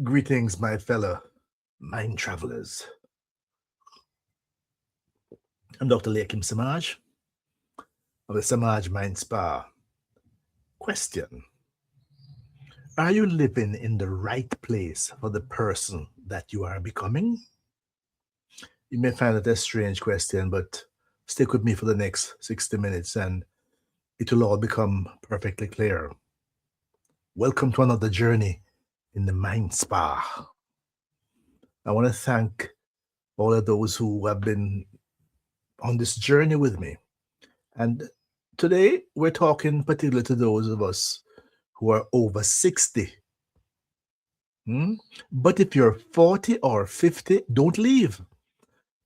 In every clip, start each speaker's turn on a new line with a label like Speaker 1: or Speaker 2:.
Speaker 1: Greetings, my fellow mind travelers. I'm Dr. Leahcim Semaj of the Semaj MindSpa. Question: are you living in the right place for the person that you are becoming? You may find it a strange question, but stick with me for the next 60 minutes and it will all become perfectly clear. Welcome to another journey in the Mind Spa. I want to thank all of those who have been on this journey with me. And today we're talking particularly to those of us who are over 60. But if you're 40 or 50, don't leave.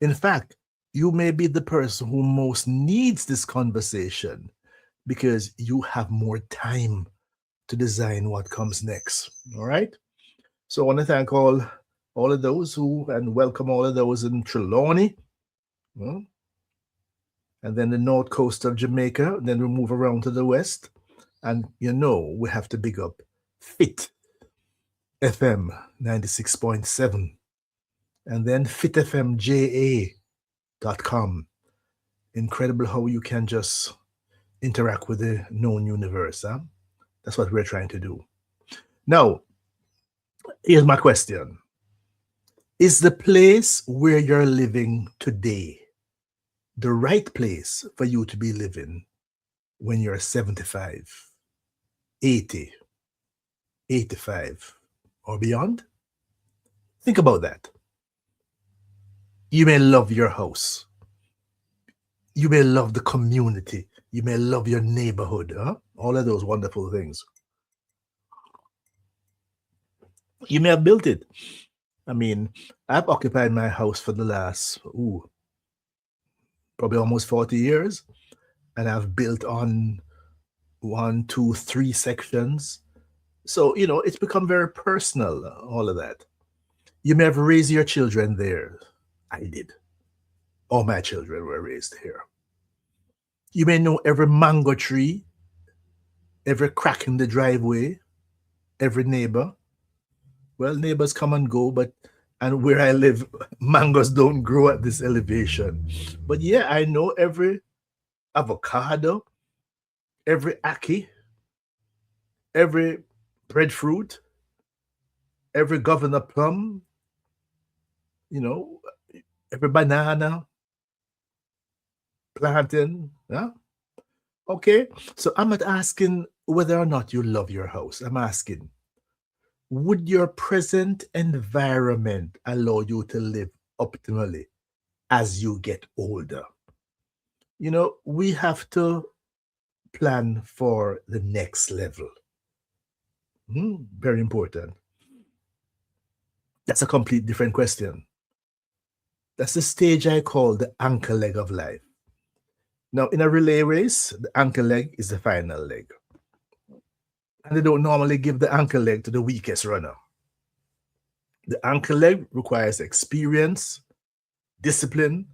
Speaker 1: In fact, you may be the person who most needs this conversation because you have more time to design what comes next. All right. So I want to thank all of those who and welcome all of those in Trelawney. And then the north coast of Jamaica. Then we move around to the west. And we have to big up Fit FM 96.7. And then fitfmja.com. Incredible how you can just interact with the known universe. Huh? That's what we're trying to do. Now, here's my question. Is the place where you're living today the right place for you to be living when you're 75, 80, 85, or beyond? Think about that. You may love your house. You may love the community. You may love your neighborhood. All of those wonderful things. You may have built it. I mean, I've occupied my house for the last, probably almost 40 years. And I've built on 1, 2, 3 sections. So, it's become very personal, all of that. You may have raised your children there. I did. All my children were raised here. You may know every mango tree, every crack in the driveway, every neighbor. Well, neighbors come and go, and where I live, mangoes don't grow at this elevation. But yeah, I know every avocado, every ackee, every breadfruit, every governor plum, every banana, plantain. Yeah? Okay, so I'm not asking whether or not you love your house. I'm asking, would your present environment allow you to live optimally as you get older? We have to plan for the next level. Very important. That's a complete different question. That's the stage I call the anchor leg of life. Now, in a relay race, the anchor leg is the final leg. And they don't normally give the anchor leg to the weakest runner. The anchor leg requires experience, discipline,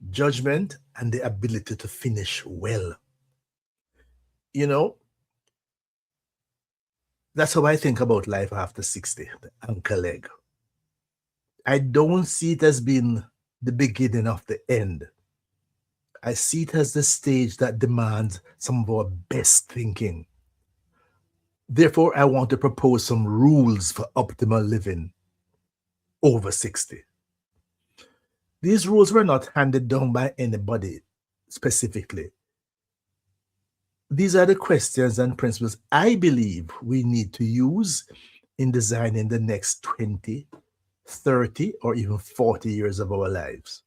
Speaker 1: judgment, and the ability to finish well. That's how I think about life after 60, the anchor leg. I don't see it as being the beginning of the end. I see it as the stage that demands some of our best thinking. Therefore, I want to propose some rules for optimal living over 60. These rules were not handed down by anybody specifically. These are the questions and principles I believe we need to use in designing the next 20, 30, or even 40 years of our lives.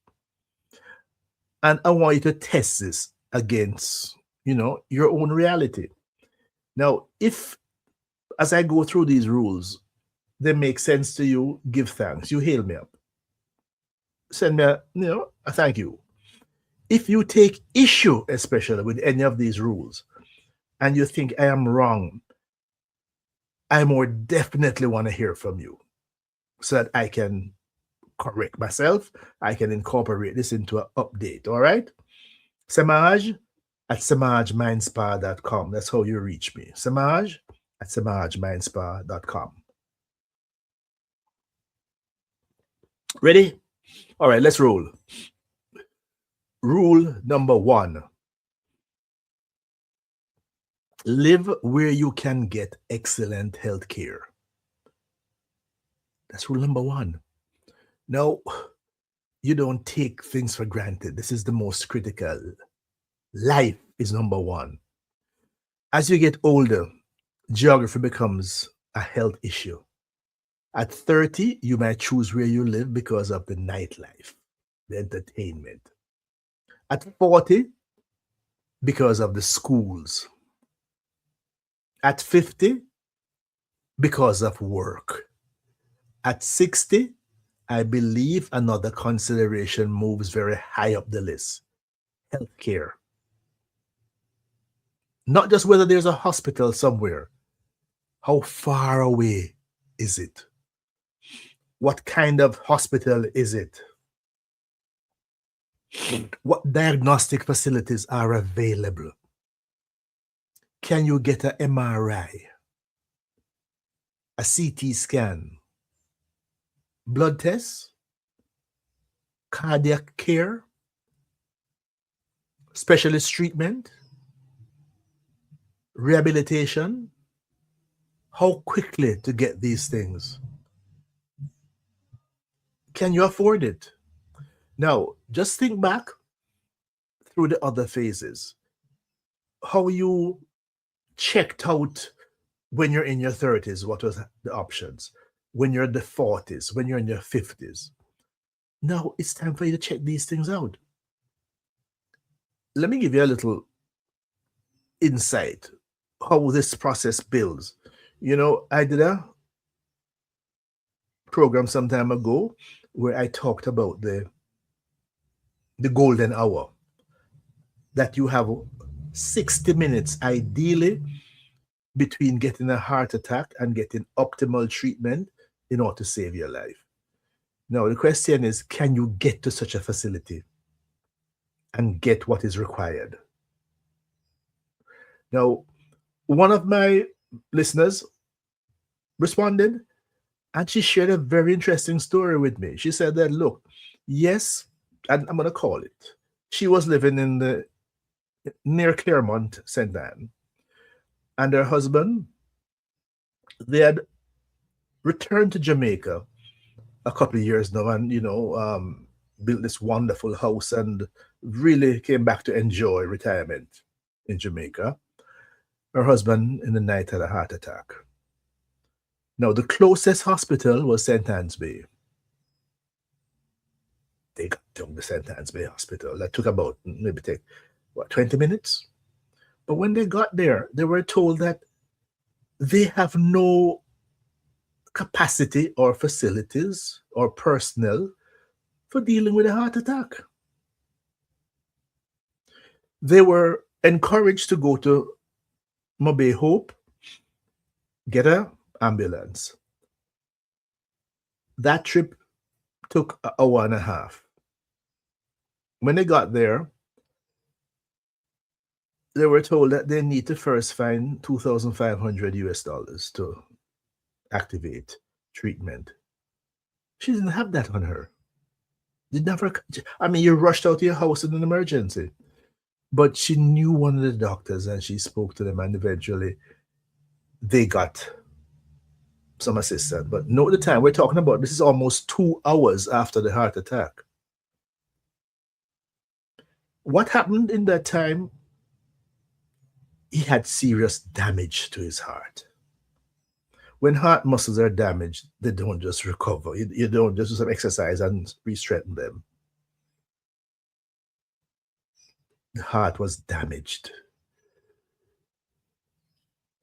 Speaker 1: And I want you to test this against, your own reality. Now, if, as I go through these rules, they make sense to you, give thanks. You hail me up. Send me a thank you. If you take issue, especially with any of these rules, and you think I am wrong, I more definitely want to hear from you so that I can correct myself. I can incorporate this into an update. All right? Semaj at semajmindspa.com. That's how you reach me. Semaj at semajmindspa.com. Ready? All right, let's roll. Rule number one: live where you can get excellent health care. That's rule number one. Now, you don't take things for granted. This is the most critical. Life is number one. As you get older, geography becomes a health issue. At 30, you might choose where you live because of the nightlife, the entertainment. At 40, because of the schools. At 50, because of work. At 60, I believe another consideration moves very high up the list: healthcare. Not just whether there's a hospital somewhere, how far away is it? What kind of hospital is it? What diagnostic facilities are available? Can you get an MRI, a CT scan, blood tests, cardiac care, specialist treatment, rehabilitation? How quickly to get these things? Can you afford it? Now, just think back through the other phases. How you checked out when you're in your 30s, what was the options? When you're in the 40s, when you're in your 50s. Now it's time for you to check these things out. Let me give you a little insight how this process builds. I did a program some time ago where I talked about the golden hour, that you have 60 minutes ideally between getting a heart attack and getting optimal treatment in order to save your life. Now, the question is, can you get to such a facility and get what is required? Now, one of my listeners responded, and she shared a very interesting story with me. She said that, look, yes, and I'm going to call it. She was living in the near Claremont, St. Anne, and her husband, they had returned to Jamaica a couple of years now, and built this wonderful house and really came back to enjoy retirement in Jamaica. Her husband in the night had a heart attack. Now, the closest hospital was St. Anne's Bay. They got to the St. Anne's Bay Hospital. That took about maybe 20 minutes? But when they got there, they were told that they have no capacity or facilities or personnel for dealing with a heart attack. They were encouraged to go to Mobay Hope, get an ambulance. That trip took an hour and a half. When they got there, they were told that they need to first find $2,500 to activate treatment. She didn't have that on her. You rushed out of your house in an emergency. But she knew one of the doctors and she spoke to them, and eventually they got some assistance. But note the time we're talking about, this is almost 2 hours after the heart attack. What happened in that time? He had serious damage to his heart. When heart muscles are damaged, they don't just recover. You don't just do some exercise and re-strengthen them. The heart was damaged.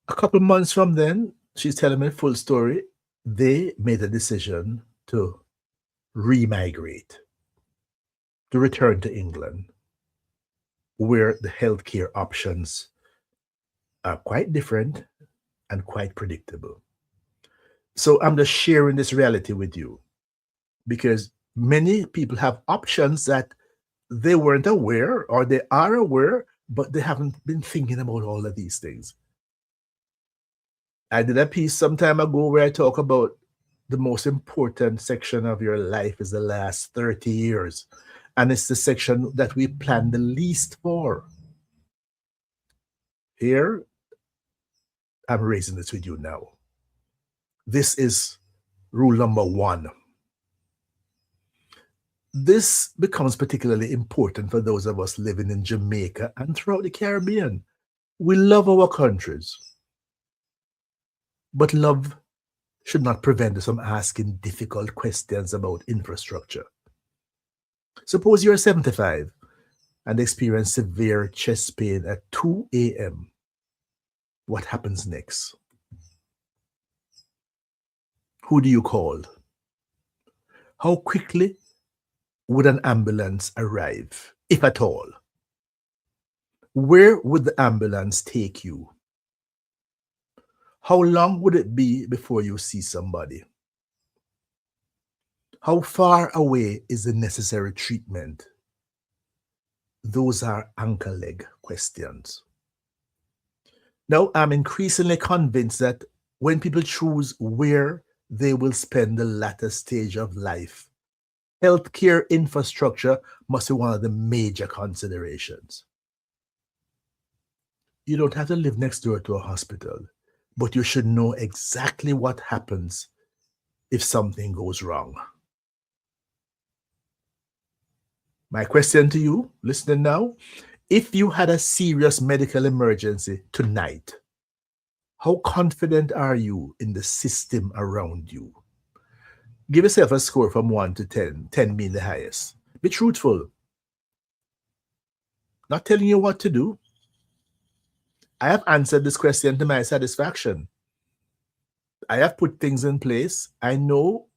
Speaker 1: A couple months from then, she's telling me the full story. They made a decision to remigrate, to return to England, where the healthcare options are quite different and quite predictable. So I'm just sharing this reality with you because many people have options that they weren't aware, or they are aware, but they haven't been thinking about all of these things. I did a piece some time ago where I talk about the most important section of your life is the last 30 years. And it's the section that we plan the least for. Here, I'm raising this with you now. This is rule number one. This becomes particularly important for those of us living in Jamaica and throughout the Caribbean. We love our countries, but love should not prevent us from asking difficult questions about infrastructure. Suppose you're 75 and experience severe chest pain at 2 a.m. What happens next? Who do you call? How quickly would an ambulance arrive, if at all? Where would the ambulance take you? How long would it be before you see somebody? How far away is the necessary treatment? Those are anchor leg questions. Now, I'm increasingly convinced that when people choose where they will spend the latter stage of life, healthcare infrastructure must be one of the major considerations. You don't have to live next door to a hospital, but you should know exactly what happens if something goes wrong. My question to you, listening now, if you had a serious medical emergency tonight, how confident are you in the system around you? Give yourself a score from 1 to 10, 10 being the highest. Be truthful. Not telling you what to do. I have answered this question to my satisfaction. I have put things in place. I know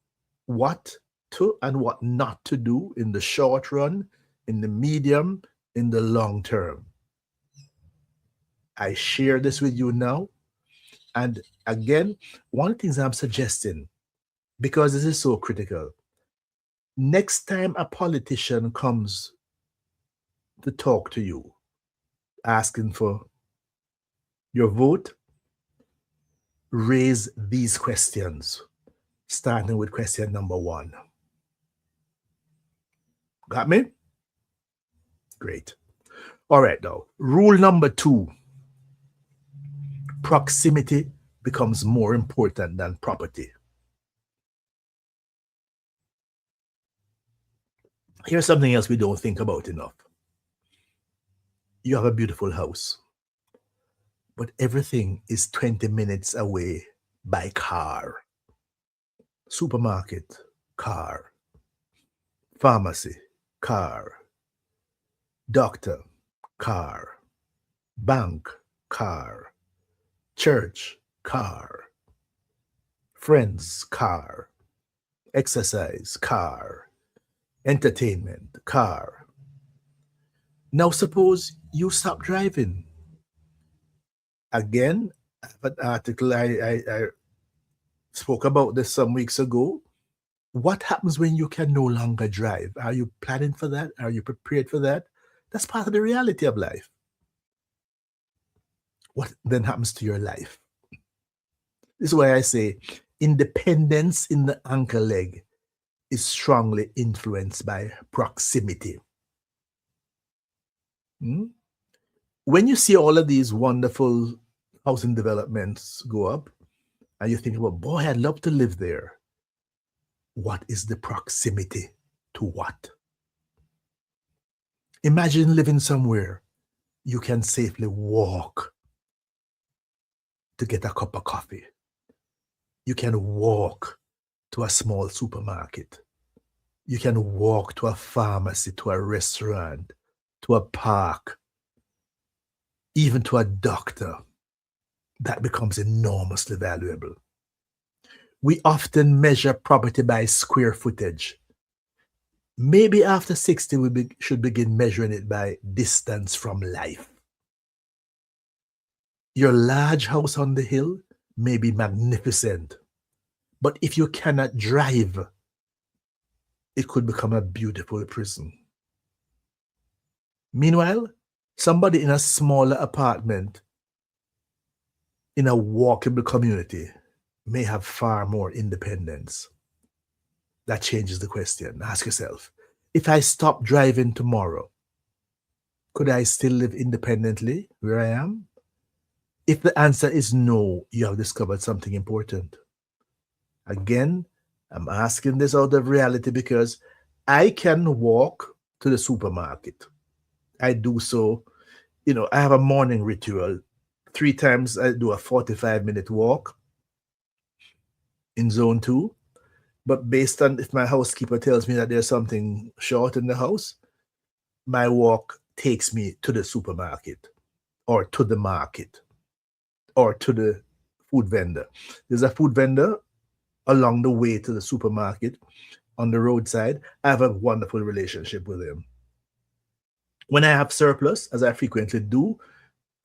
Speaker 1: what to and what not to do in the short run, in the medium, in the long term. I share this with you now. And again, one of the things I'm suggesting, because this is so critical, next time a politician comes to talk to you, asking for your vote, raise these questions, starting with question number 1. Got me? Great. All right, now, rule number 2. Proximity becomes more important than property. Here's something else we don't think about enough. You have a beautiful house, but everything is 20 minutes away by car. Supermarket, car. Pharmacy, car. Doctor, car. Bank, car. Church, car. Friends, car. Exercise, car. Entertainment, car. Now suppose you stop driving. Again, an article I spoke about this some weeks ago. What happens when you can no longer drive? Are you planning for that? Are you prepared for that? That's part of the reality of life. What then happens to your life? This is why I say independence in the anchor leg is strongly influenced by proximity. When you see all of these wonderful housing developments go up, and you think about, boy, I'd love to live there. What is the proximity to what? Imagine living somewhere you can safely walk to get a cup of coffee. You can walk to a small supermarket. You can walk to a pharmacy, to a restaurant, to a park, even to a doctor. That becomes enormously valuable. We often measure property by square footage. Maybe after 60, we should begin measuring it by distance from life. Your large house on the hill may be magnificent, but if you cannot drive, it could become a beautiful prison. Meanwhile, somebody in a smaller apartment in a walkable community may have far more independence. That changes the question. Ask yourself, if I stop driving tomorrow, could I still live independently where I am? If the answer is no, you have discovered something important. Again, I'm asking this out of reality because I can walk to the supermarket. I do so, I have a morning ritual. 3 times I do a 45-minute walk in zone two. But based on if my housekeeper tells me that there's something short in the house, my walk takes me to the supermarket or to the market or to the food vendor. There's a food vendor along the way to the supermarket on the roadside. I have a wonderful relationship with him. When I have surplus, as I frequently do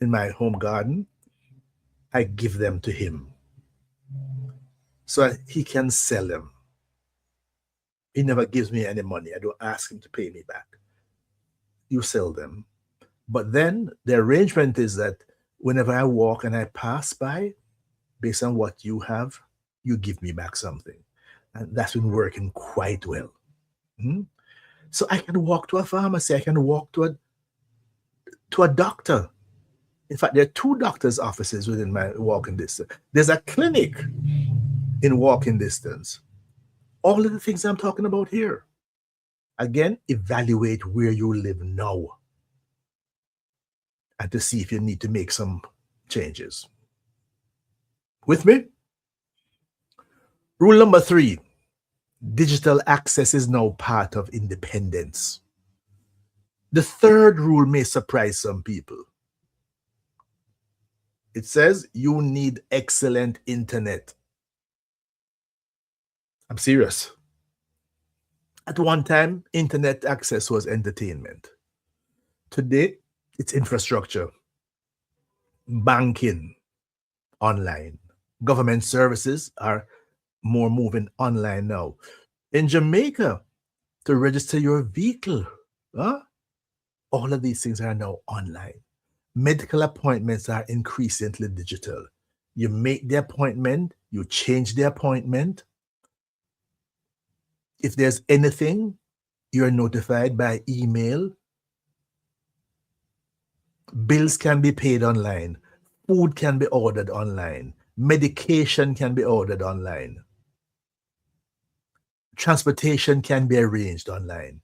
Speaker 1: in my home garden, I give them to him so that he can sell them. He never gives me any money. I don't ask him to pay me back. You sell them. But then the arrangement is that whenever I walk and I pass by, based on what you have, you give me back something. And that's been working quite well. So I can walk to a pharmacy, I can walk to a doctor. In fact, there are 2 doctors' offices within my walking distance. There's a clinic in walking distance. All of the things I'm talking about here. Again, evaluate where you live now and to see if you need to make some changes. With me? Rule number 3, digital access is now part of independence. The 3rd rule may surprise some people. It says you need excellent internet. I'm serious. At one time, internet access was entertainment. Today, it's infrastructure, banking, online. Government services are more moving online now. In Jamaica, to register your vehicle, all of these things are now online. Medical appointments are increasingly digital. You make the appointment, you change the appointment. If there's anything, you're notified by email. Bills can be paid online. Food can be ordered online. Medication can be ordered online. Transportation can be arranged online.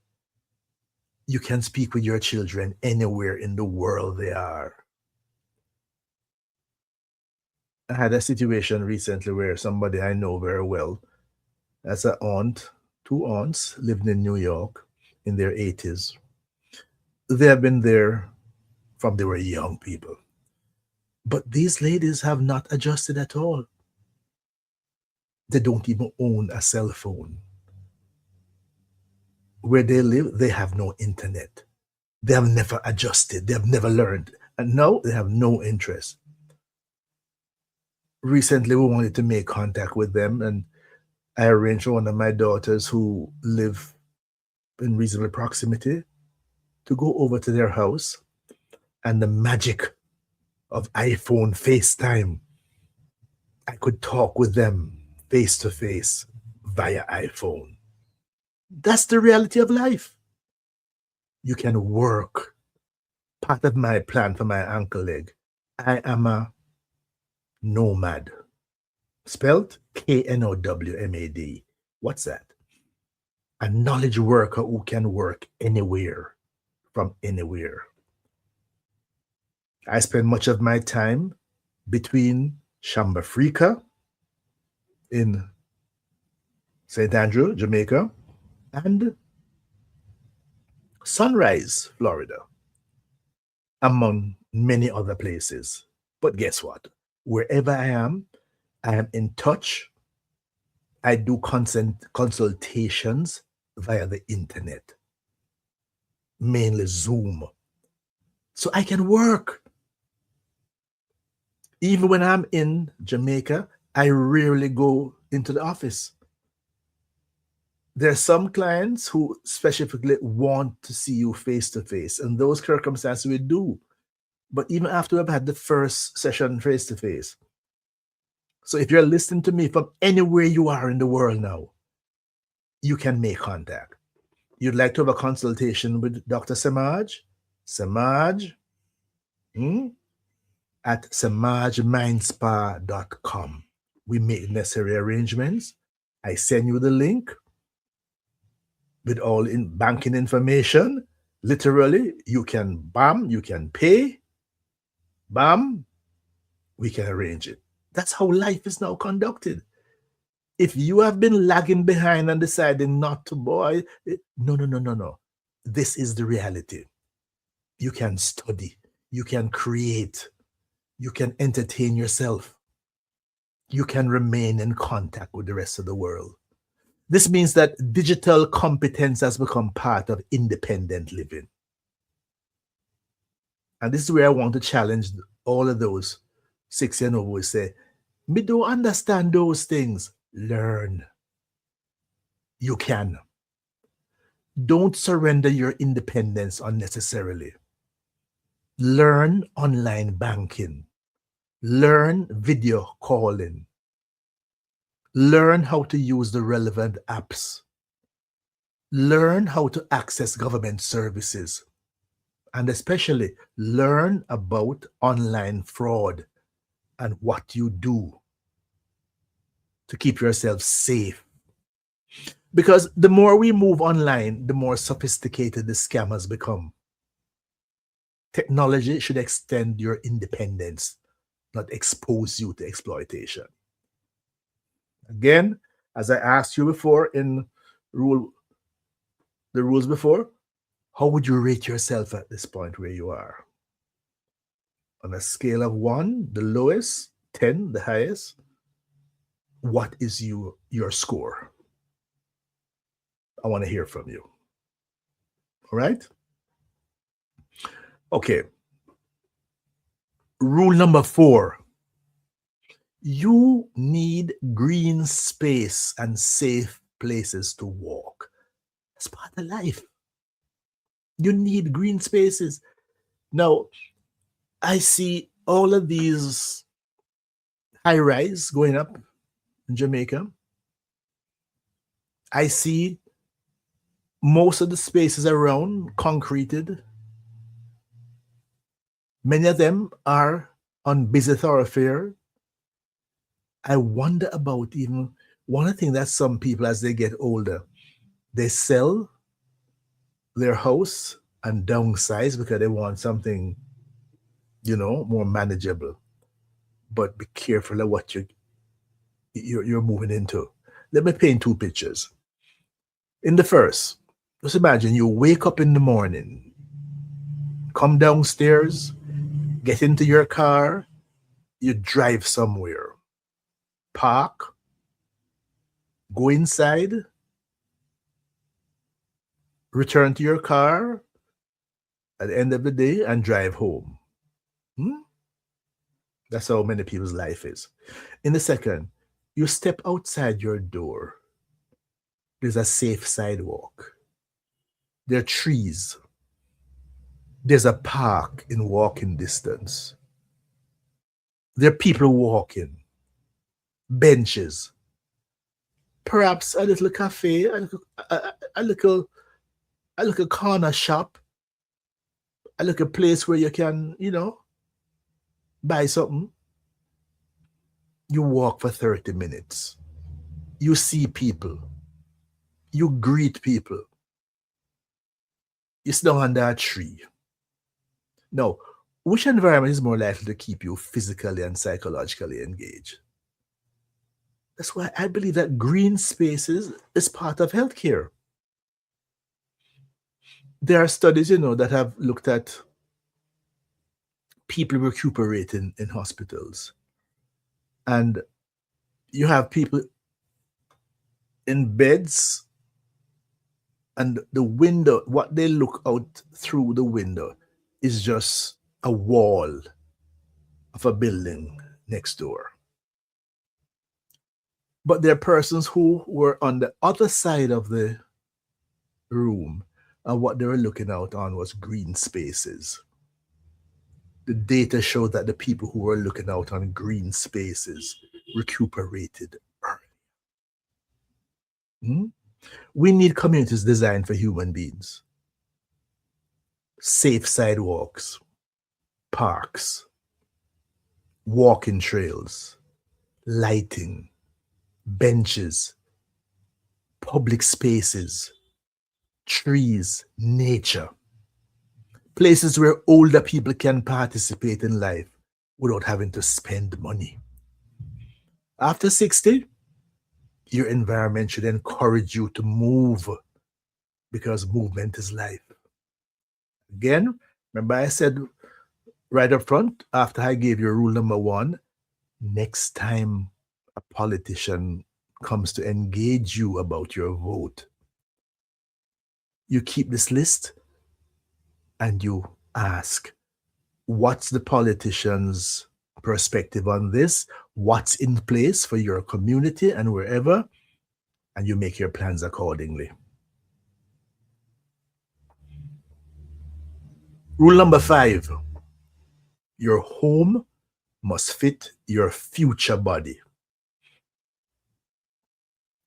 Speaker 1: You can speak with your children anywhere in the world they are. I had a situation recently where somebody I know very well, as an aunt, 2 aunts, lived in New York in their 80s. They have been there from they were young people. But these ladies have not adjusted at all. They don't even own a cell phone. Where they live, they have no internet. They have never adjusted. They have never learned. And now they have no interest. Recently, we wanted to make contact with them, and I arranged for one of my daughters who live in reasonable proximity to go over to their house, and the magic of iPhone FaceTime, I could talk with them face to face via iPhone. That's the reality of life. You can work. Part of my plan for my ankle leg, I am a nomad. Spelled KNOWMAD. What's that? A knowledge worker who can work anywhere, from anywhere. I spend much of my time between Shambafrika in St. Andrew, Jamaica, and Sunrise, Florida, among many other places. But guess what? Wherever I am in touch. I do consultations via the internet, mainly Zoom. So I can work. Even when I'm in Jamaica, I rarely go into the office. There are some clients who specifically want to see you face to face, and those circumstances we do. But even after I've had the first session face to face, So if you're listening to me from anywhere you are in the world now, you can make contact. You'd like to have a consultation with Dr. Semaj? Semaj at semajmindspa.com. We make necessary arrangements. I send you the link with all in banking information. Literally, you can you can pay, bam, we can arrange it. That's how life is now conducted. If you have been lagging behind and deciding not to, boy, no. This is the reality. You can study, you can create, you can entertain yourself, you can remain in contact with the rest of the world. This means that digital competence has become part of independent living. And this is where I want to challenge all of those 6 and over who say, me don't understand those things. Learn. You can. Don't surrender your independence unnecessarily. Learn online banking. Learn video calling. Learn how to use the relevant apps. Learn how to access government services. And especially learn about online fraud and what you do to keep yourself safe. Because the more we move online, the more sophisticated the scammers become. Technology should extend your independence, not expose you to exploitation. Again, as I asked you before in the rules before, how would you rate yourself at this point where you are? On a scale of 1, the lowest, 10, the highest, what is your score? I want to hear from you. All right? Okay. Rule number 4. You need green space and safe places to walk. That's part of life. You need green spaces. Now, I see all of these high rise going up in Jamaica. I see most of the spaces around concreted. Many of them are on busy thoroughfare. I wonder about even one of the things that some people, as they get older, they sell their house and downsize because they want something, more manageable. But be careful of what you're moving into. Let me paint 2 pictures. In the first, just imagine you wake up in the morning, come downstairs, get into your car, you drive somewhere, park, go inside, return to your car at the end of the day, and drive home. That's how many people's life is. In the second, you step outside your door. There's a safe sidewalk. There are trees. There's a park in walking distance. There are people walking, benches, perhaps a little cafe, a little corner shop, a little place where you can, buy something. You walk for 30 minutes. You see people. You greet people. You sit down under a tree. Now, which environment is more likely to keep you physically and psychologically engaged? That's why I believe that green spaces is part of healthcare. There are studies, that have looked at people recuperating in hospitals. And you have people in beds, and the window, what they look out through the window is just a wall of a building next door. But there are persons who were on the other side of the room, and what they were looking out on was green spaces. The data showed that the people who were looking out on green spaces recuperated early. Hmm? We need communities designed for human beings. Safe sidewalks, parks, walking trails, lighting, benches, public spaces, trees, nature, places where older people can participate in life without having to spend money. After 60, your environment should encourage you to move because movement is life. Again, remember I said right up front, after I gave you rule number one, next time a politician comes to engage you about your vote, you keep this list and you ask, what's the politician's perspective on this? What's in place for your community and wherever? And you make your plans accordingly. Rule number 5, your home must fit your future body.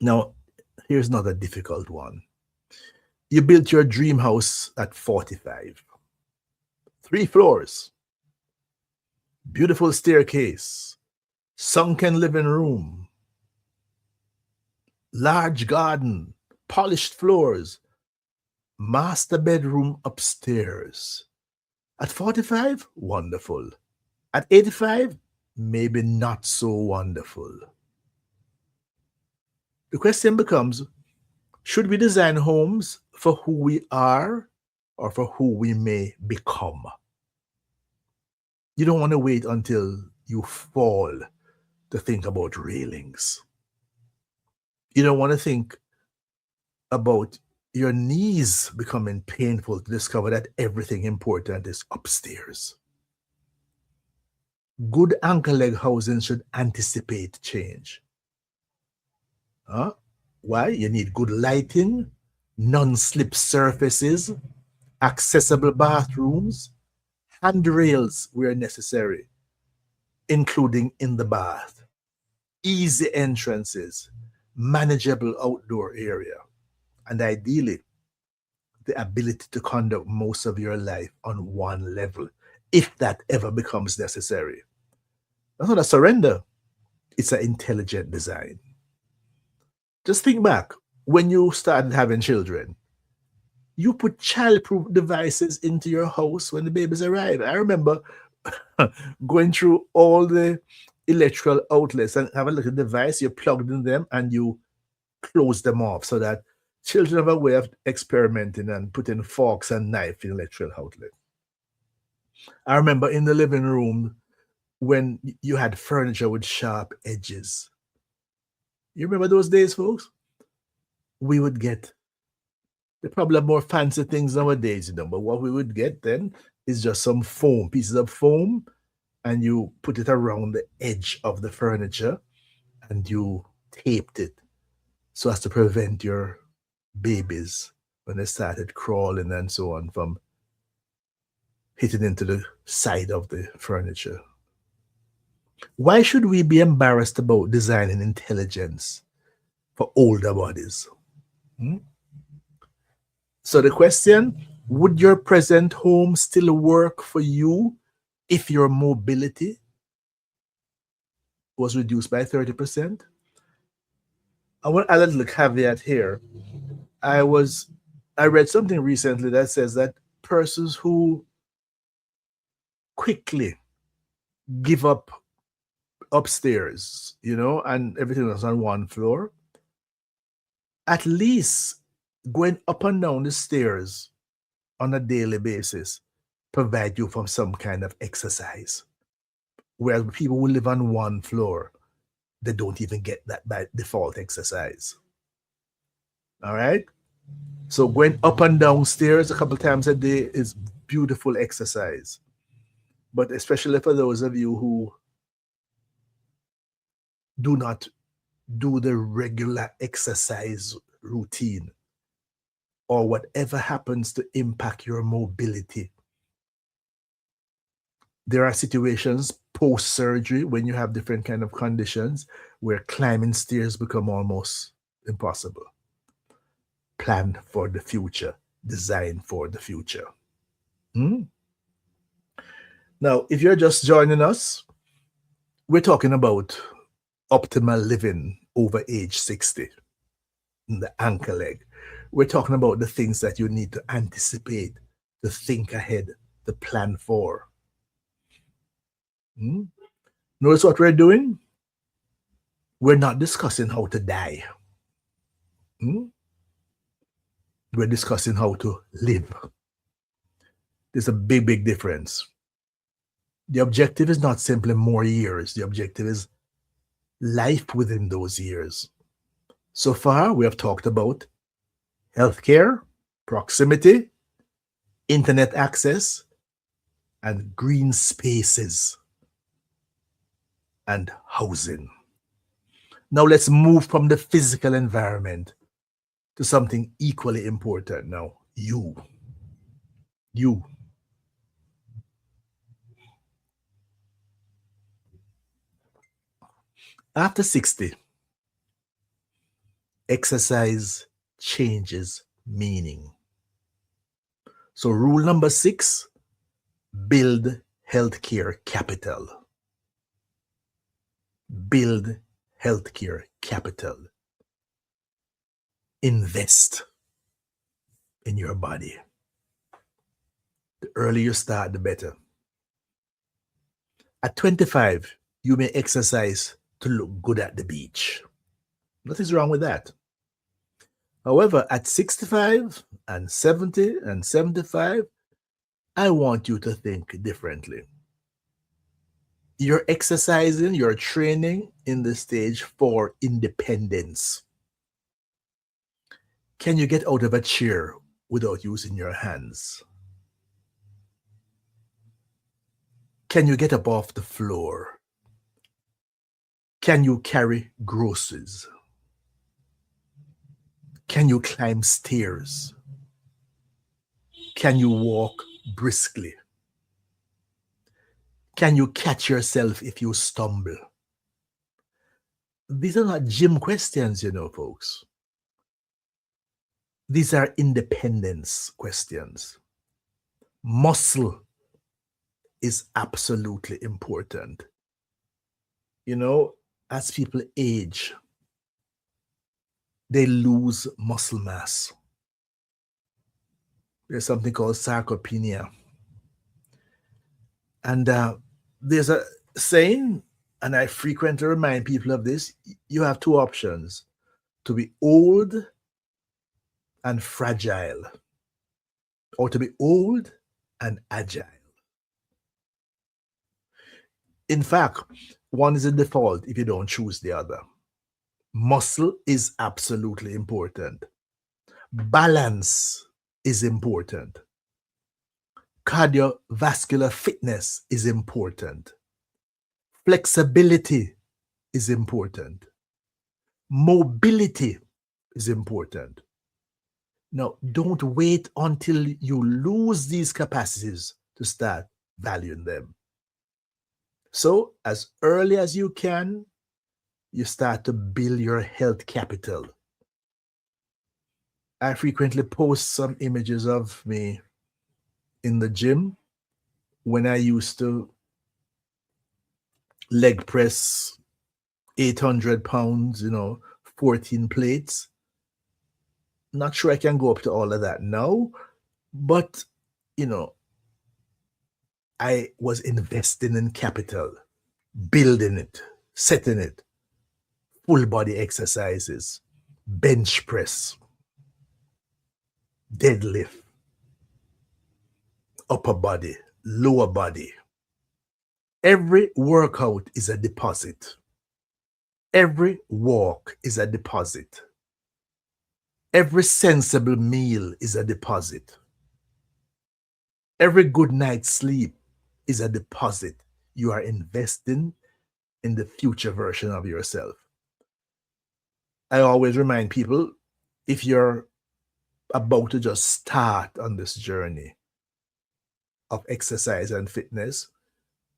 Speaker 1: Now, here's not a difficult one. You built your dream house at 45, 3 floors, beautiful staircase, sunken living room, large garden, polished floors, master bedroom upstairs. At 45, wonderful. At 85, maybe not so wonderful. The question becomes, should we design homes for who we are or for who we may become? You don't want to wait until you fall to think about railings. You don't want to think about your knees becoming painful to discover that everything important is upstairs. Good anchor leg housing should anticipate change. Huh? Why? You need good lighting, non-slip surfaces, accessible bathrooms, handrails where necessary, including in the bath, easy entrances, manageable outdoor area, and ideally, the ability to conduct most of your life on one level, if that ever becomes necessary. That's not a surrender, it's an intelligent design. Just think back when you started having children. You put childproof devices into your house when the babies arrive. I remember going through all the electrical outlets and have a little device, you plugged in them and you close them off so that children have a way of experimenting and putting forks and knife in electrical outlet. I remember in the living room when you had furniture with sharp edges. You remember those days, folks? We would get, they probably have more fancy things nowadays, but what we would get then is just some foam, pieces of foam, and you put it around the edge of the furniture and you taped it so as to prevent your babies when they started crawling and so on from hitting into the side of the furniture. Why should we be embarrassed about designing intelligence for older bodies? So the question, would your present home still work for you if your mobility was reduced by 30%? I want to add a little caveat here. I read something recently that says that persons who quickly give up upstairs, and everything was on one floor, at least going up and down the stairs on a daily basis provide you from some kind of exercise. Whereas people who live on one floor, they don't even get that by default exercise. All right? So going up and down stairs a couple times a day is beautiful exercise. But especially for those of you who do not do the regular exercise routine or whatever happens to impact your mobility, there are situations post-surgery, when you have different kind of conditions where climbing stairs become almost impossible. Plan for the future, design for the future. Hmm? Now, if you're just joining us, we're talking about optimal living over age 60, the anchor leg. We're talking about the things that you need to anticipate, to think ahead, to plan for. Hmm? Notice what we're doing? We're not discussing how to die. Hmm? We're discussing how to live. There's a big, big difference. The objective is not simply more years. The objective is life within those years. So far, we have talked about healthcare, proximity, internet access, and green spaces and housing. Now let's move from the physical environment to something equally important now. You. After 60, exercise changes meaning. So rule number 6, build healthcare capital. Build healthcare capital. Invest in your body. The earlier you start, the better. At 25, you may exercise to look good at the beach. Nothing's wrong with that. However, at 65 and 70 and 75, I want you to think differently. You're exercising, you're training in the stage for independence. Can you get out of a chair without using your hands? Can you get up off the floor? Can you carry groceries? Can you climb stairs? Can you walk briskly? Can you catch yourself if you stumble? These are not gym questions, folks. These are independence questions. Muscle is absolutely important. As people age, they lose muscle mass. There's something called sarcopenia. And there's a saying, and I frequently remind people of this: you have two options, to be old and fragile, or to be old and agile. In fact, one is a default if you don't choose the other. Muscle is absolutely important. Balance is important. Cardiovascular fitness is important. Flexibility is important. Mobility is important. Now, don't wait until you lose these capacities to start valuing them. So, as early as you can, you start to build your health capital. I frequently post some images of me in the gym when I used to leg press 800 pounds, 14 plates. Not sure I can go up to all of that now, but, I was investing in capital, building it, setting it, full body exercises, bench press, deadlift, upper body, lower body. Every workout is a deposit. Every walk is a deposit. Every sensible meal is a deposit. Every good night's sleep is a deposit. You are investing in the future version of yourself. I always remind people, if you're about to just start on this journey of exercise and fitness,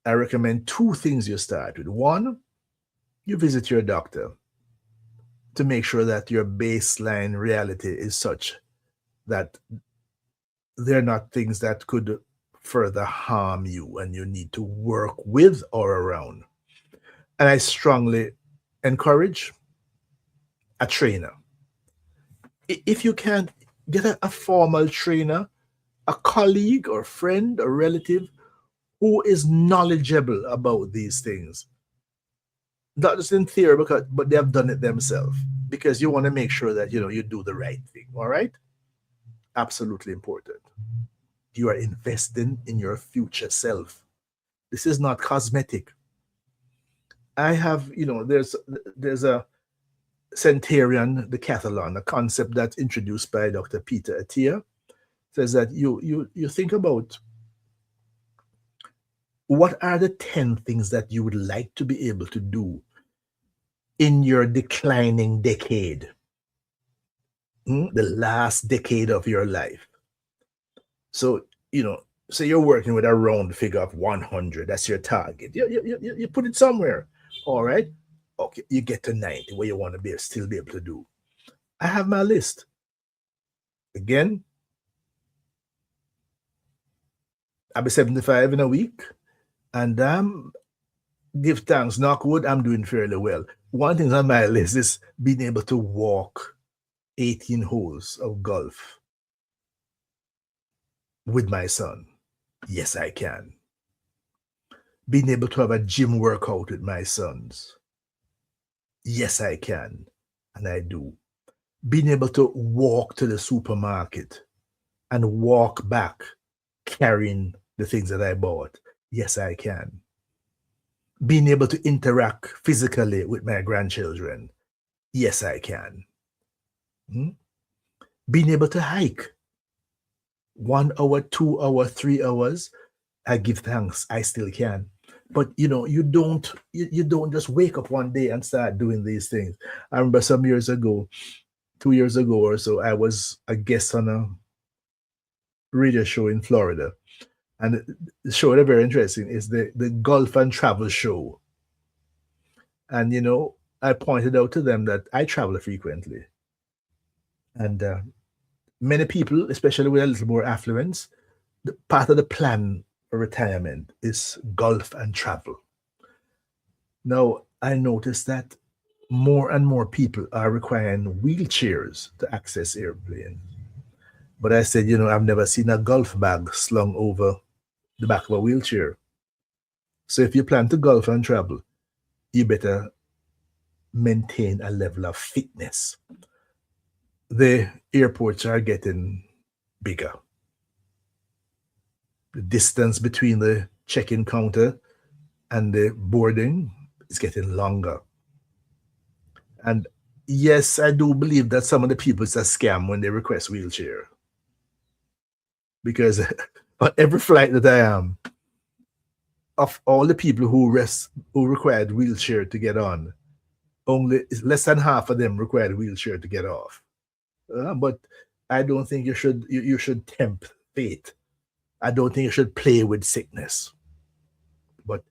Speaker 1: I recommend two things you start with. One, you visit your doctor to make sure that your baseline reality is such that they're not things that could further harm you and you need to work with or around. And I strongly encourage a trainer. If you can't get a formal trainer, a colleague or friend or relative who is knowledgeable about these things, not just in theory, but they have done it themselves, because you want to make sure that you do the right thing. All right, absolutely important. You are investing in your future self. This is not cosmetic. I have, there's a centurion decathlon, a concept that's introduced by Dr. Peter Attia, says that you think about what are the 10 things that you would like to be able to do in your declining decade, the last decade of your life. So, say you're working with a round figure of 100, that's your target. You put it somewhere. All right. Okay, you get to 90 where you want to still be able to do. I have my list. Again, I'll be 75 in a week, and give thanks, knock wood, I'm doing fairly well. One thing on my list is being able to walk 18 holes of golf with my son. Yes, I can. Being able to have a gym workout with my sons. Yes, I can. And I do. Being able to walk to the supermarket and walk back carrying the things that I bought. Yes, I can. Being able to interact physically with my grandchildren. Yes, I can. Being able to hike 1 hour, 2 hour, 3 hours, I give thanks. I still can. But you don't just wake up one day and start doing these things. I remember some years ago, 2 years ago or so, I was a guest on a radio show in Florida. And the show that very interesting is the golf and travel show. And I pointed out to them that I travel frequently. And many people, especially with a little more affluence, part of the plan for retirement is golf and travel. Now, I noticed that more and more people are requiring wheelchairs to access airplanes. But I said, I've never seen a golf bag slung over the back of a wheelchair. So if you plan to golf and travel, you better maintain a level of fitness. The airports are getting bigger. The distance between the check-in counter and the boarding is getting longer. And yes, I do believe that some of the people it's a scam when they request wheelchair. Because on every flight that I am, of all the people who required wheelchair to get on, only less than half of them required wheelchair to get off. But I don't think you should tempt fate. I don't think you should play with sickness. But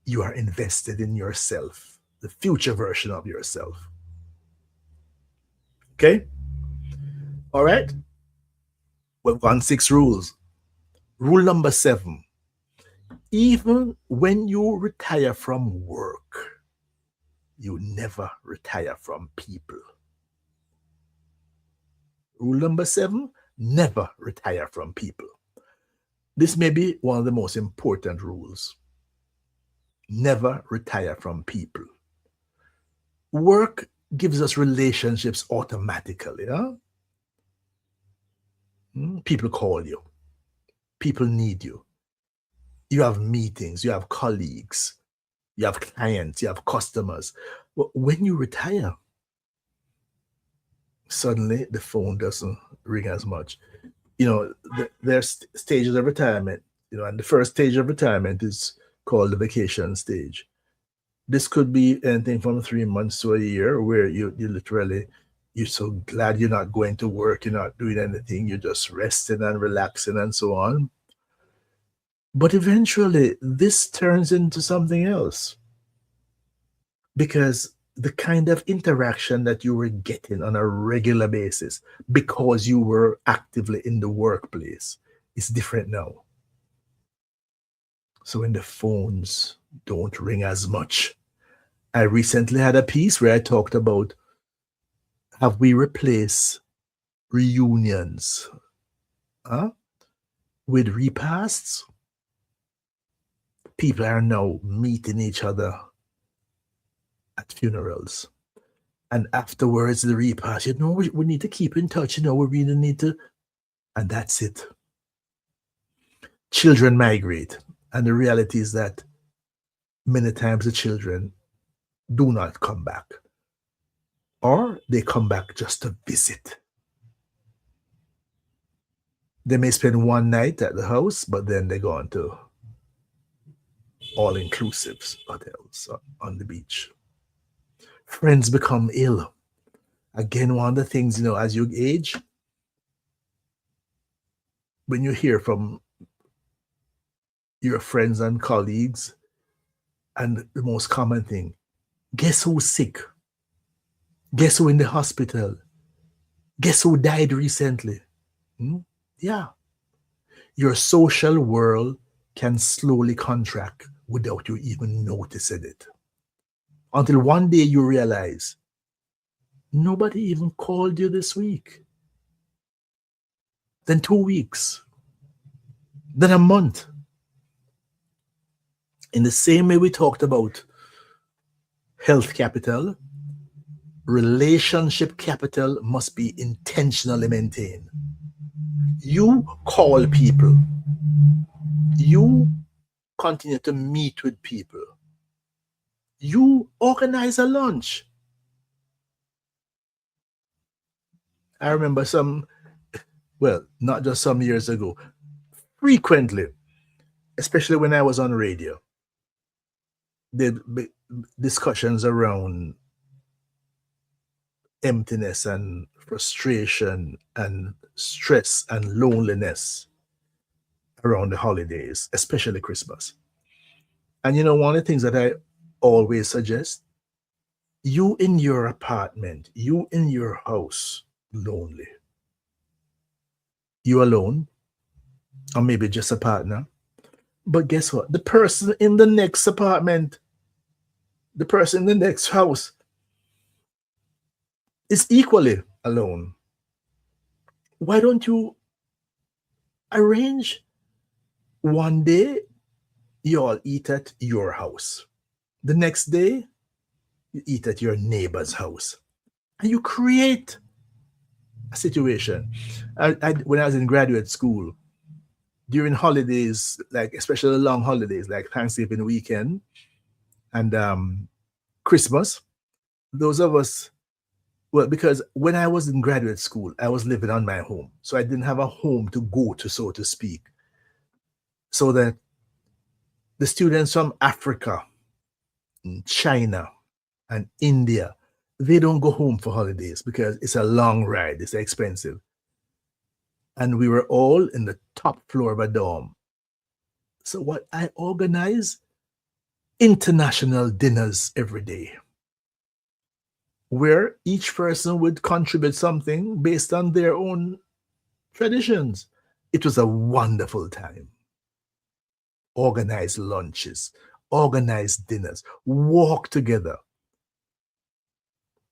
Speaker 1: you are invested in yourself, the future version of yourself. Okay? All right? We've gone 6 rules. Rule number 7. Even when you retire from work, you never retire from people. Rule number 7, never retire from people. This may be one of the most important rules. Never retire from people. Work gives us relationships automatically. Huh? People call you. People need you. You have meetings, you have colleagues, you have clients, you have customers. But when you retire, suddenly the phone doesn't ring as much. There's stages of retirement, and the first stage of retirement is called the vacation stage. This could be anything from 3 months to a year, where you literally, you're so glad you're not going to work, you're not doing anything, you're just resting and relaxing and so on. But eventually, this turns into something else because the kind of interaction that you were getting on a regular basis because you were actively in the workplace is different now. So when the phones don't ring as much, I recently had a piece where I talked about have we replaced reunions huh, with repasts? People are now meeting each other at funerals. And afterwards, the repast, we need to keep in touch, we really need to, and that's it. Children migrate. And the reality is that many times the children do not come back, or they come back just to visit. They may spend one night at the house, but then they go on to all inclusives hotels on the beach. Friends become ill. Again, one of the things, as you age, when you hear from your friends and colleagues, and the most common thing, guess who's sick? Guess who in the hospital? Guess who died recently? Hmm? Yeah. Your social world can slowly contract without you even noticing it. Until one day you realize nobody even called you this week. Then 2 weeks. Then a month. In the same way we talked about health capital, relationship capital must be intentionally maintained. You call people, you continue to meet with people, you organize a lunch. I remember not just some years ago, frequently, especially when I was on radio, there'd be discussions around emptiness and frustration and stress and loneliness around the holidays, especially Christmas. And one of the things that I always suggest, you in your apartment, you in your house, lonely. You alone, or maybe just a partner. But guess what? The person in the next apartment, the person in the next house is equally alone. Why don't you arrange one day you all eat at your house? The next day, you eat at your neighbor's house. And you create a situation. When I was in graduate school, during holidays, like especially long holidays, like Thanksgiving weekend and Christmas, those of us, well, because when I was in graduate school, I was living on my home. So I didn't have a home to go to, so to speak. So that the students from Africa, and China, and India, they don't go home for holidays because it's a long ride, it's expensive. And we were all in the top floor of a dorm. So what I organize international dinners every day where each person would contribute something based on their own traditions. It was a wonderful time. Organize lunches, organize dinners, walk together,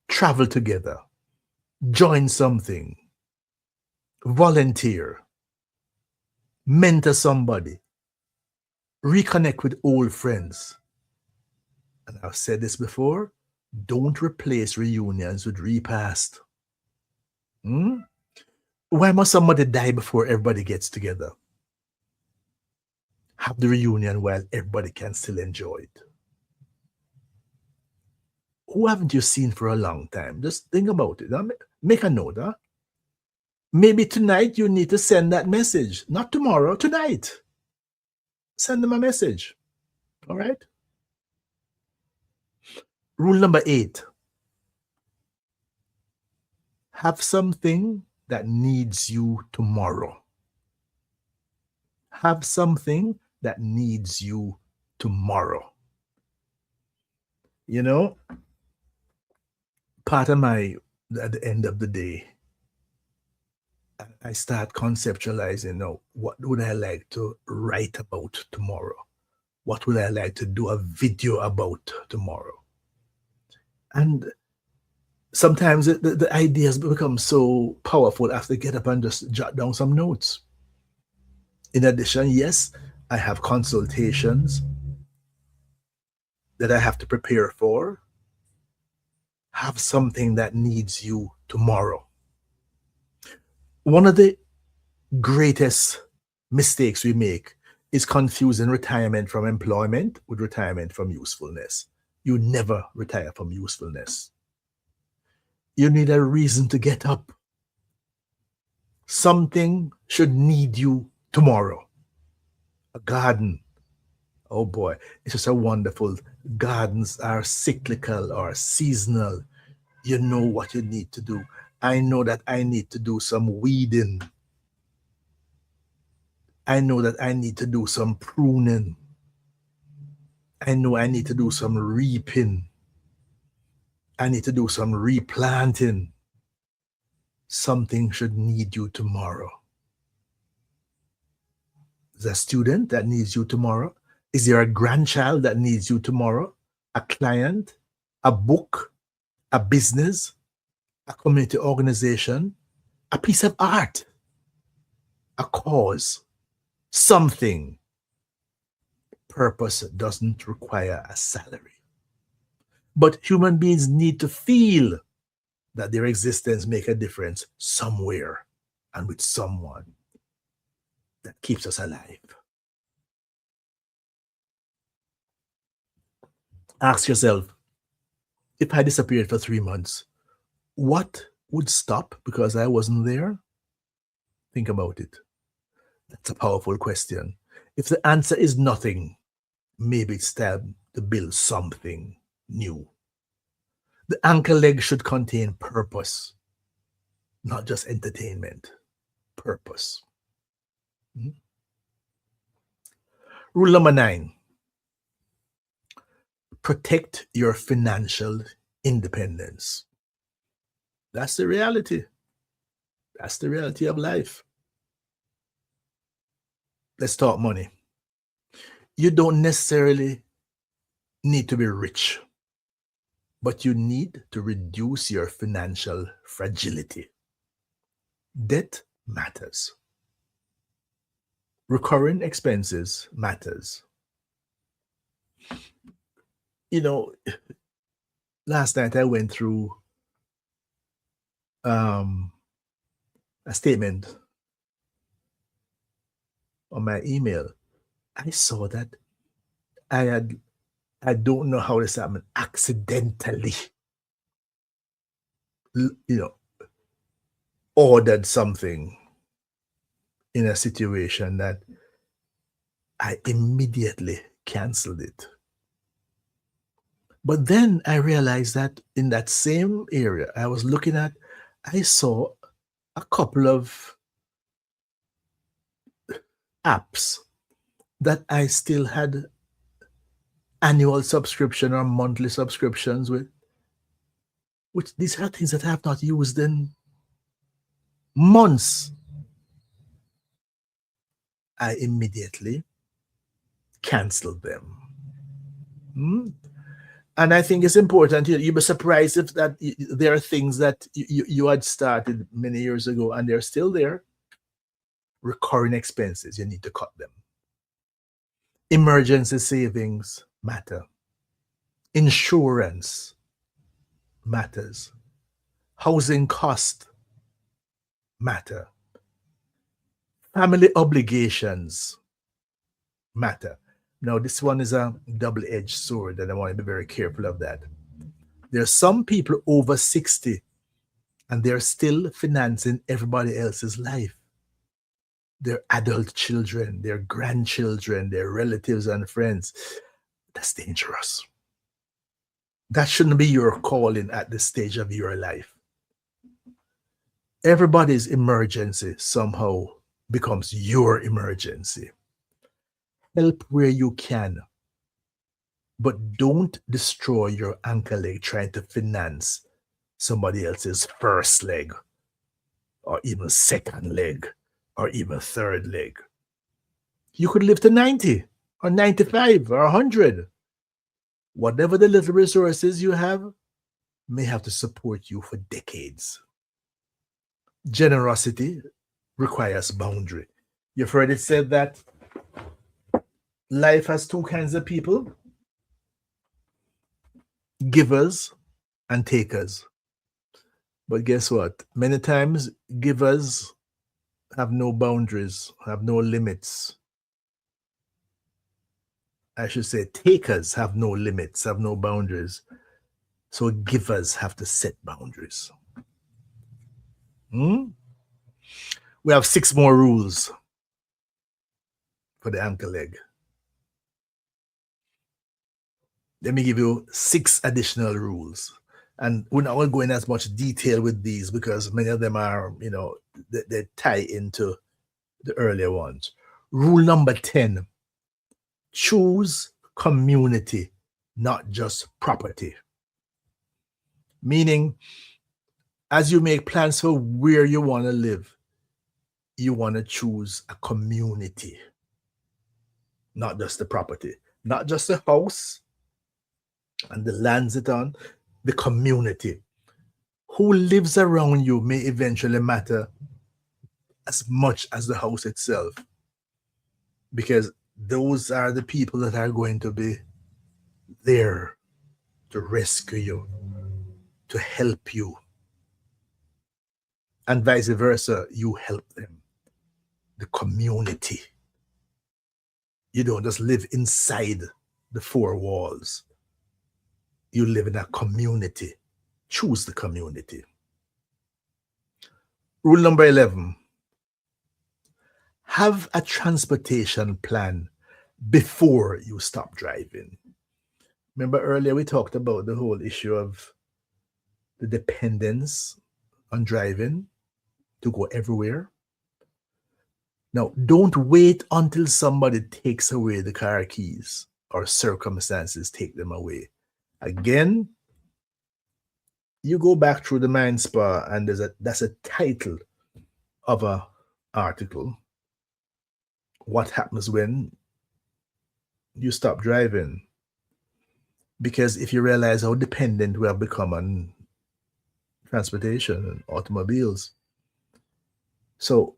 Speaker 1: travel together, join something, volunteer, mentor somebody, reconnect with old friends. And I've said this before, don't replace reunions with repast. Hmm? Why must somebody die before everybody gets together? Have the reunion while everybody can still enjoy it. Who haven't you seen for a long time? Just think about it. Huh? Make a note. Huh? Maybe tonight you need to send that message. Not tomorrow, tonight. Send them a message. All right? Rule number 8. Have something that needs you tomorrow. Have something that needs you tomorrow. You know, part of my, at the end of the day, I start conceptualizing now, what would I like to write about tomorrow? What would I like to do a video about tomorrow? And sometimes the ideas become so powerful after I get up and just jot down some notes. In addition, yes, I have consultations that I have to prepare for. Have something that needs you tomorrow. One of the greatest mistakes we make is confusing retirement from employment with retirement from usefulness. You never retire from usefulness. You need a reason to get up. Something should need you tomorrow. A garden. Oh boy, it's just a wonderful. Gardens are cyclical or seasonal. You know what you need to do. I know that I need to do some weeding. I know that I need to do some pruning. I know I need to do some reaping. I need to do some replanting. Something should need you tomorrow. Is there a student that needs you tomorrow? Is there a grandchild that needs you tomorrow? A client? A book? A business? A community organization? A piece of art? A cause? Something. Purpose doesn't require a salary. But human beings need to feel that their existence make a difference somewhere and with someone that keeps us alive. Ask yourself, if I disappeared for 3 months, what would stop because I wasn't there? Think about it. That's a powerful question. If the answer is nothing, maybe it's time to build something new. The anchor leg should contain purpose, not just entertainment. Purpose. Rule number 9, protect your financial independence. That's the reality. That's the reality of life. Let's talk money. You don't necessarily need to be rich, but you need to reduce your financial fragility. Debt matters. Recurring expenses matters. You know, last night I went through a statement on my email. I saw that I don't know how this happened, accidentally, ordered something in a situation that I immediately canceled it. But then I realized that in that same area I was looking at, I saw a couple of apps that I still had annual subscription or monthly subscriptions with, which these are things that I have not used in months. I immediately canceled them. And I think it's important. You'd be surprised if that there are things that you had started many years ago and they're still there. Recurring expenses, you need to cut them. Emergency savings matter. Insurance matters. Housing cost matter. Family obligations matter. Now, this one is a double-edged sword, and I want to be very careful of that. There are some people over 60, and they're still financing everybody else's life. Their adult children, their grandchildren, their relatives and friends. That's dangerous. That shouldn't be your calling at this stage of your life. Everybody's emergency somehow becomes your emergency. Help where you can, but don't destroy your ankle leg trying to finance somebody else's first leg or even second leg or even third leg. You could live to 90 or 95 or 100. Whatever the little resources you have may have to support you for decades. Generosity requires boundary. You've heard it said that life has two kinds of people: givers and takers. But guess what? Many times, givers have no boundaries, have no limits. I should say, takers have no limits, have no boundaries. So, givers have to set boundaries. We have 6 more rules for the ankle leg. Let me give you 6 additional rules. And we're not going to go in as much detail with these because many of them are, they tie into the earlier ones. Rule number 10: choose community, not just property. Meaning, as you make plans for where you want to live, you want to choose a community, not just the property, not just the house and the lands it on, the community. Who lives around you may eventually matter as much as the house itself, because those are the people that are going to be there to rescue you, to help you, and vice versa, you help them. The community. You don't just live inside the 4 walls. You live in a community. Choose the community. Rule number 11: have a transportation plan before you stop driving. Remember earlier we talked about the whole issue of the dependence on driving to go everywhere. Now, don't wait until somebody takes away the car keys or circumstances take them away. Again, you go back through the MindSpa and that's a title of an article. What happens when you stop driving? Because if you realize how dependent we have become on transportation and automobiles. So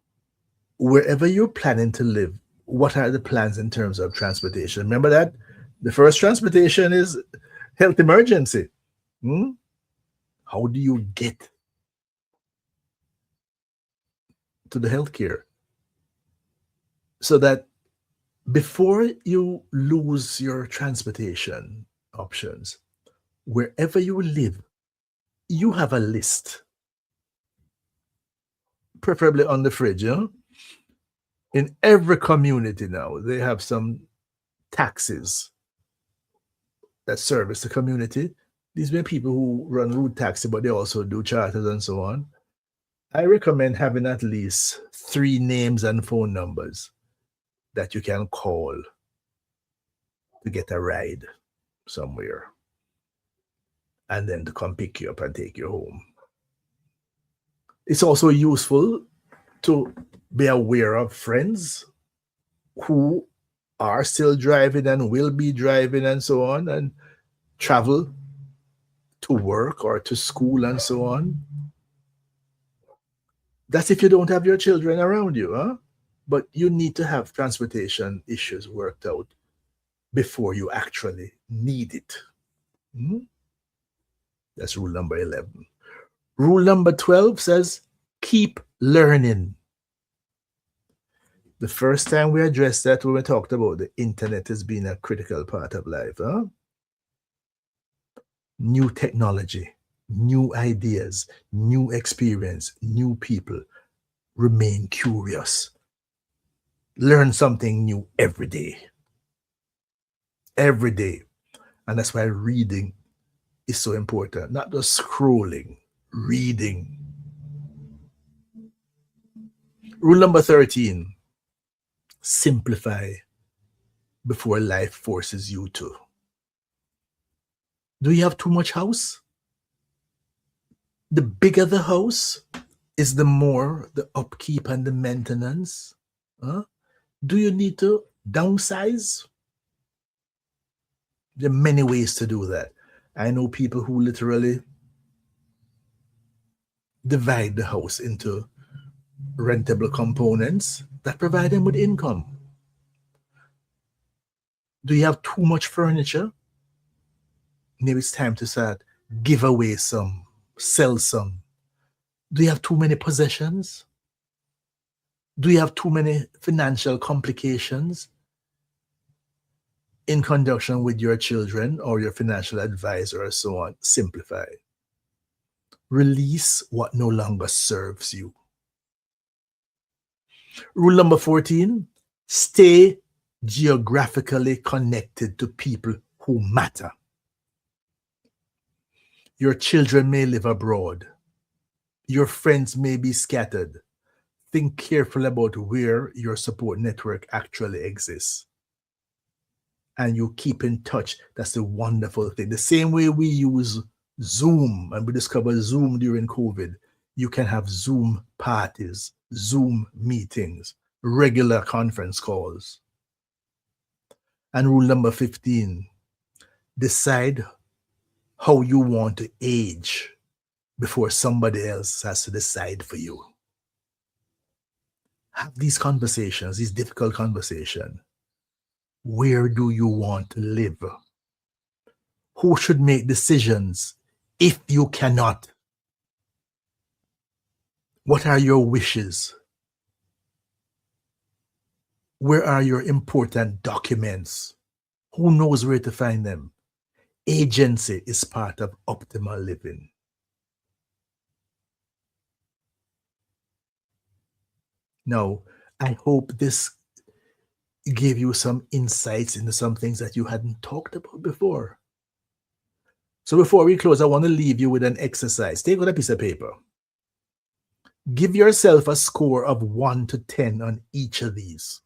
Speaker 1: wherever you're planning to live, what are the plans in terms of transportation? Remember that the first transportation is health emergency. How do you get to the healthcare? So that before you lose your transportation options, wherever you live, you have a list, preferably on the fridge. In every community now, they have some taxis that service the community. These may be people who run route taxi, but they also do charters and so on. I recommend having at least 3 names and phone numbers that you can call to get a ride somewhere and then to come pick you up and take you home. It's also useful to be aware of friends who are still driving and will be driving and so on, and travel to work or to school and so on. That's if you don't have your children around you, but you need to have transportation issues worked out before you actually need it. That's rule number 11. Rule number 12 says, keep learning. The first time we addressed that, when we talked about the internet as being a critical part of life. New technology, new ideas, new experience, new people. Remain curious. Learn something new every day. Every day. And that's why reading is so important. Not just scrolling, reading. Rule number 13, simplify before life forces you to. Do you have too much house? The bigger the house is the more the upkeep and the maintenance. Huh? Do you need to downsize? There are many ways to do that. I know people who literally divide the house into rentable components that provide them with income. Do you have too much furniture? Maybe it's time to start give away some, sell some. Do you have too many possessions? Do you have too many financial complications in conjunction with your children or your financial advisor or so on? Simplify. Release what no longer serves you. Rule number 14, stay geographically connected to people who matter. Your children may live abroad. Your friends may be scattered. Think carefully about where your support network actually exists. And you keep in touch. That's the wonderful thing. The same way we use Zoom, and we discovered Zoom during COVID, you can have Zoom parties, Zoom meetings, regular conference calls. And rule number 15, decide how you want to age before somebody else has to decide for you. Have these conversations, these difficult conversations. Where do you want to live? Who should make decisions if you cannot? What are your wishes? Where are your important documents? Who knows where to find them? Agency is part of optimal living. Now, I hope this gave you some insights into some things that you hadn't talked about before. So before we close, I want to leave you with an exercise. Take out a piece of paper. Give yourself a score of 1 to 10 on each of these.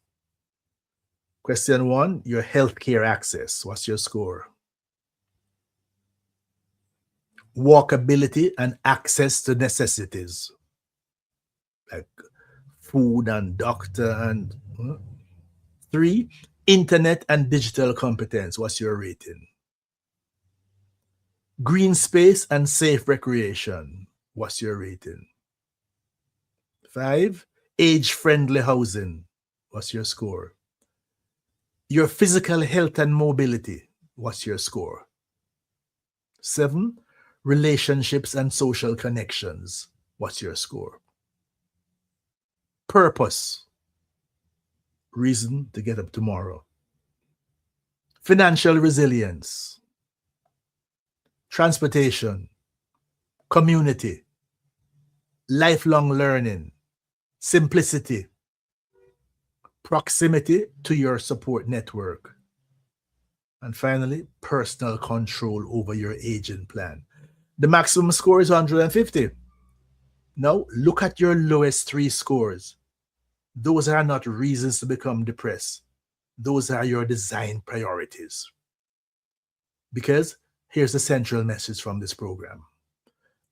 Speaker 1: Question 1, your healthcare access. What's your score? Walkability and access to necessities like food and doctor and 3, internet and digital competence. What's your rating? Green space and safe recreation. What's your rating? 5, age-friendly housing. What's your score? Your physical health and mobility. What's your score? 7, relationships and social connections. What's your score? Purpose. Reason to get up tomorrow. Financial resilience. Transportation. Community. Lifelong learning. Simplicity. Proximity to your support network. And finally, personal control over your aging plan. The maximum score is 150. Now, look at your lowest 3 scores. Those are not reasons to become depressed. Those are your design priorities. Because here's the central message from this program.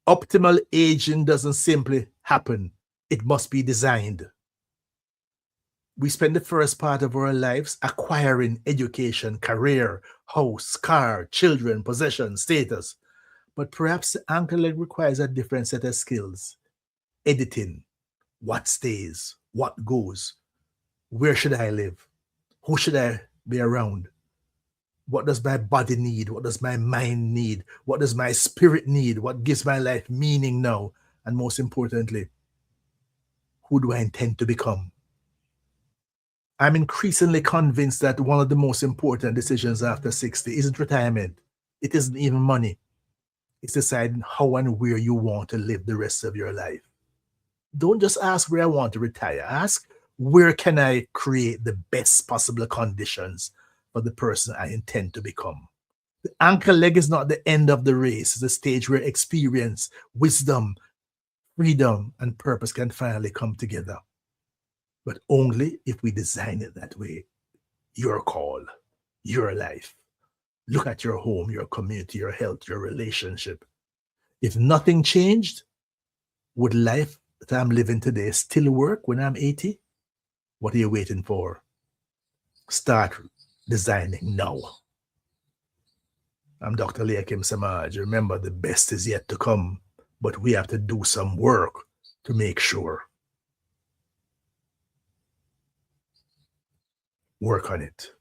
Speaker 1: Optimal aging doesn't simply happen. It must be designed. We spend the first part of our lives acquiring education, career, house, car, children, possessions, status. But perhaps the anchor leg requires a different set of skills. Editing. What stays? What goes? Where should I live? Who should I be around? What does my body need? What does my mind need? What does my spirit need? What gives my life meaning now? And most importantly, who do I intend to become? I'm increasingly convinced that one of the most important decisions after 60 isn't retirement. It isn't even money. It's deciding how and where you want to live the rest of your life. Don't just ask where I want to retire. Ask, where can I create the best possible conditions for the person I intend to become? The anchor leg is not the end of the race. It's the stage where experience, wisdom, freedom, and purpose can finally come together. But only if we design it that way. Your call. your life. Look at your home, your community, your health, your relationship. If nothing changed, would life that I'm living today still work when I'm 80? What are you waiting for? Start designing now. I'm Dr. Leahcim Semaj. Remember, the best is yet to come, but we have to do some work to make sure. Work on it.